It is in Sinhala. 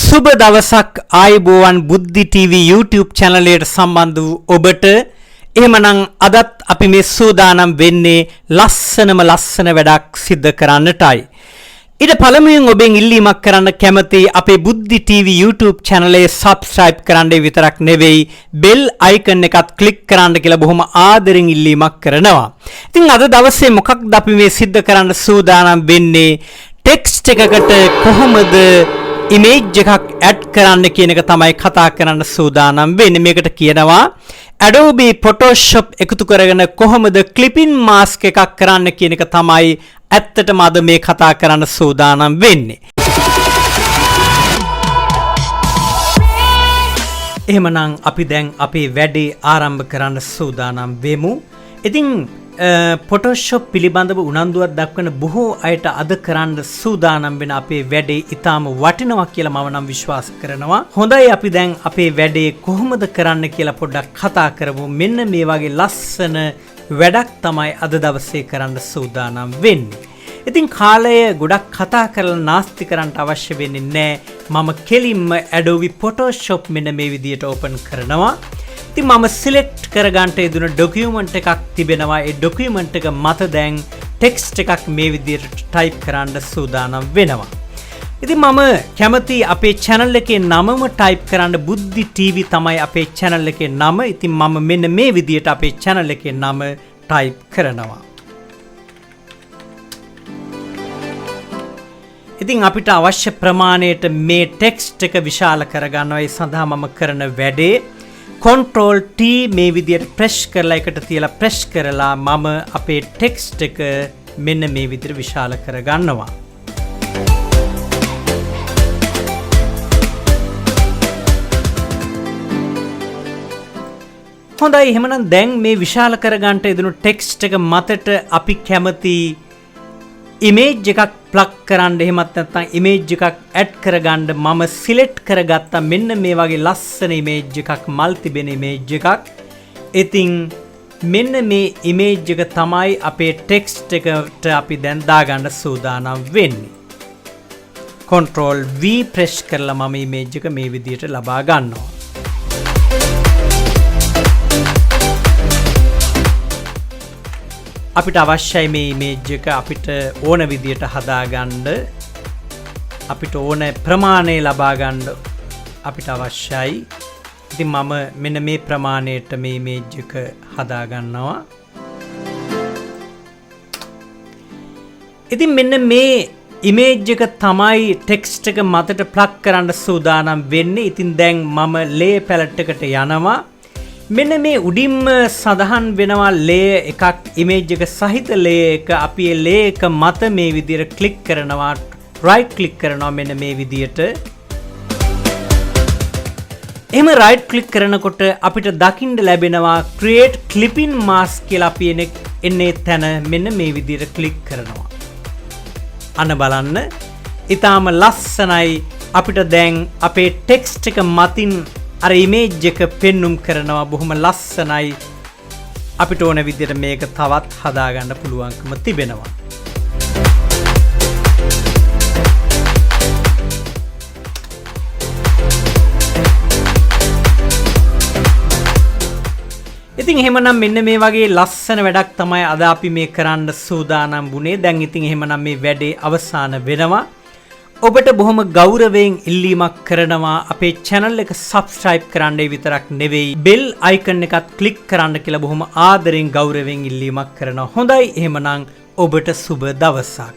සුබ දවසක් ආයුබෝවන් බුද්ධි TV YouTube channel එකට සම්බන්ධ වූ ඔබට එහෙමනම් අදත් අපි මේ සූදානම් වෙන්නේ ලස්සන වැඩක් සිද්ධ කරන්නටයි. ඊට පළමුවෙන් ඔබෙන් ඉල්ලීමක් කරන්න කැමති අපේ බුද්ධි TV YouTube channel එක subscribe කරන්න විතරක් නෙවෙයි bell icon එකත් click කරන්න කියලා බොහොම ආදරෙන් ඉල්ලීමක් කරනවා. ඉතින් අද දවසේ මොකක්ද අපි මේ සිද්ධ කරන්න සූදානම් වෙන්නේ text එකකට කොහොමද image එකක් add කරන්න කියන එක තමයි කතා කරන්න සූදානම් වෙන්නේ. මේකට කියනවා Adobe Photoshop එකතු කරගෙන කොහොමද clipping mask එකක් කරන්න කියන එක තමයි ඇත්තටම අද මේ කතා කරන්න සූදානම් වෙන්නේ. එහෙමනම් අපි දැන් අපේ වැඩේ ආරම්භ කරන්න සූදානම් වෙමු. ඉතින් Photoshop පිළිබඳව උනන්දුවක් දක්වන බොහෝ අයට අද කරන්න සූදානම් වෙන අපේ වැඩේ ඊටාම වටිනවා කියලා මම නම් විශ්වාස කරනවා. හොඳයි අපි දැන් අපේ වැඩේ කොහොමද කරන්න කියලා පොඩ්ඩක් කතා කරමු. මෙන්න මේ වගේ ලස්සන වැඩක් තමයි අද දවසේ කරන්න සූදානම් වෙන්නේ. ඉතින් කාලය ගොඩක් කතා කරලා නාස්ති කරන්න අවශ්‍ය වෙන්නේ නැහැ. මම කෙලින්ම Adobe Photoshop මෙන්න මේ විදියට open කරනවා. ඉතින් මම select කරගන්න යෙදුන document එකක් තිබෙනවා. ඒ document එක මත දැන් text එකක් මේ විදියට type කරන්න සූදානම් වෙනවා. ඉතින් මම කැමති අපේ channel එකේ නමම type කරන්න බුද්ධි TV තමයි අපේ channel එකේ නම. ඉතින් මම මෙන්න මේ විදියට අපේ channel එකේ නම type කරනවා. ඉතින් අපිට අවශ්‍ය ප්‍රමාණයට මේ text එක විශාල කරගන්නවා. ඒ සඳහා මම කරන වැඩේ Control T මේ විදියට press කරලා එකට තියලා press කරලා මම අපේ text එක මෙන්න මේ විදියට විශාල කරගන්නවා. හොඳයි එහෙනම් දැන් මේ විශාල කරගන්න යෙදුණු text එක මතට අපි කැමති image එකක් plug කරන්න එහෙමත් නැත්නම් image එකක් add කරගන්න මම select කරගත්තා මෙන්න මේ වගේ ලස්සන image එකක් මල් තිබෙන image එකක්. ඉතින් මෙන්න මේ image එක තමයි අපේ text එකට අපි දැන් දාගන්න සූදානම් වෙන්නේ. Control V press කරලා මම image එක මේ විදියට ලබා ගන්නවා. අපිට අවශ්‍යයි මේ image එක අපිට ඕන විදියට හදාගන්න. අපිට ඕන ප්‍රමාණය ලබා ගන්න අපිට අවශ්‍යයි. ඉතින් මම මෙන්න මේ ප්‍රමාණයට මේ image එක හදා ගන්නවා. ඉතින් මෙන්න මේ image එක තමයි text එක මතට plug කරන්න සූදානම් වෙන්නේ. ඉතින් දැන් මම layer palette එකට යනවා. මෙන්න මේ උඩින්ම සඳහන් වෙනවා layer එකක් image එක සහිත layer එක. අපි ඒ layer එක මත මේ විදියට click කරනවා, right click කරනවා මෙන්න මේ විදියට. එහෙම right click කරනකොට අපිට දකින්න ලැබෙනවා create clipping mask කියලා අපි එන්නේ තැන මෙන්න මේ විදියට click කරනවා. අන්න බලන්න. ඊටාම ලස්සනයි. අපිට දැන් අපේ text එක මතින් අර image එක පෙන්눔 කරනවා බොහොම ලස්සනයි. අපිට ඕන විදිහට මේක තවත් හදාගන්න පුළුවන්කම තිබෙනවා. ඉතින් එහෙමනම් මෙන්න මේ වගේ ලස්සන වැඩක් තමයි අද අපි මේ කරන්න සූදානම් වුණේ. දැන් ඉතින් එහෙමනම් මේ වැඩේ අවසන් වෙනවා. ඔබට බොහොම ගෞරවයෙන් ඉල්ලීමක් කරනවා අපේ channel එක subscribe කරන්න විතරක් නෙවෙයි bell icon එකත් click කරන්න කියලා බොහොම ආදරෙන් ගෞරවයෙන් ඉල්ලීමක් කරනවා. හොඳයි එහෙමනම් ඔබට සුබ දවසක්.